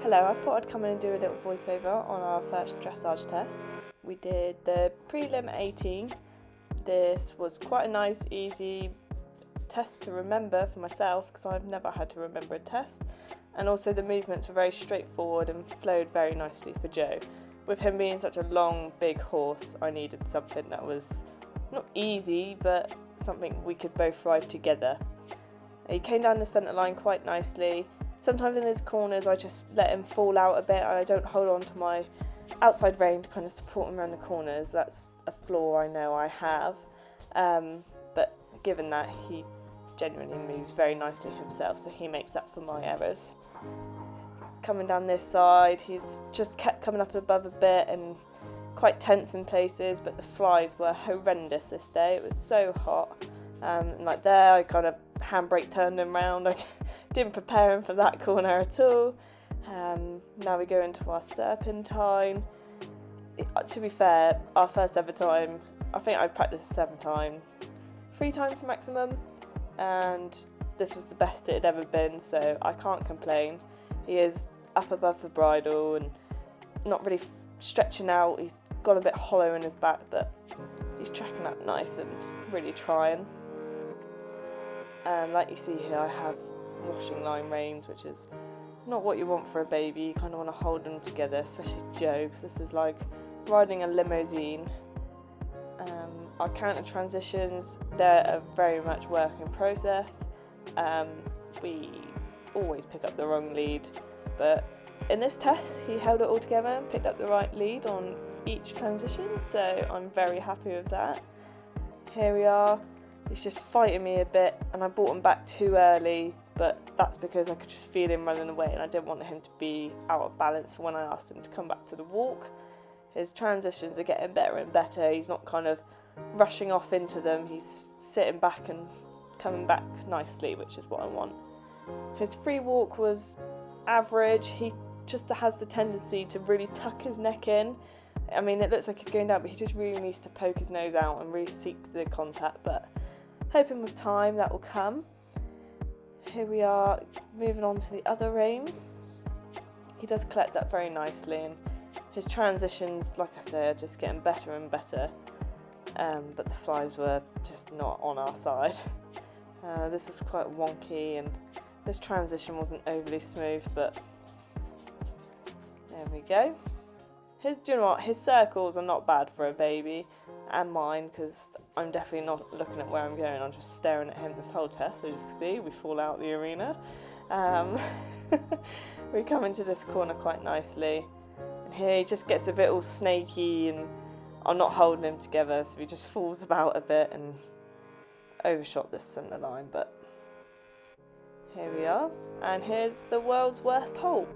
Hello, I thought I'd come in and do a little voiceover on our first dressage test. We did the prelim 18. This was quite a nice, easy test to remember for myself because I've never had to remember a test. And also the movements were very straightforward and flowed very nicely for Joe. With him being such a long, big horse, I needed something that was not easy, but something we could both ride together. He came down the centre line quite nicely. Sometimes in his corners I just let him fall out a bit and I don't hold on to my outside rein to kind of support him around the corners. That's a flaw I know I have. But given that, he genuinely moves very nicely himself, so he makes up for my errors. Coming down this side, he's just kept coming up above a bit and quite tense in places, but the flies were horrendous this day. It was so hot. And like there, I kind of handbrake turned him round. I didn't prepare him for that corner at all. Now we go into our serpentine. To be fair, our first ever time, I think I've practiced 7 times, 3 times maximum, and this was the best it had ever been, so I can't complain. He is up above the bridle and not really stretching out. He's got a bit hollow in his back, but he's tracking up nice and really trying. Like you see here, I have washing line reins, which is not what you want for a baby. You kind of want to hold them together, especially Joe, because this is like riding a limousine. Our counter transitions, they're a very much work in process. We always pick up the wrong lead, but in this test he held it all together and picked up the right lead on each transition, so I'm very happy with that. Here we are. He's just fighting me a bit, and I brought him back too early, but that's because I could just feel him running away and I didn't want him to be out of balance for when I asked him to come back to the walk. His transitions are getting better and better. He's not kind of rushing off into them. He's sitting back and coming back nicely, which is what I want. His free walk was average. He just has the tendency to really tuck his neck in. I mean, it looks like he's going down, but he just really needs to poke his nose out and really seek the contact, but hoping with time that will come. Here we are, moving on to the other rein. He does collect that very nicely, and his transitions, like I said, are just getting better and better, but the flies were just not on our side. This was quite wonky, and this transition wasn't overly smooth, but there we go. Do you know what? His circles are not bad for a baby, and mine, because I'm definitely not looking at where I'm going. I'm just staring at him this whole test. As you can see, we fall out the arena. We come into this corner quite nicely, and here he just gets a bit all snaky, and I'm not holding him together, so he just falls about a bit and overshot this centre line. But here we are, and here's the world's worst hole.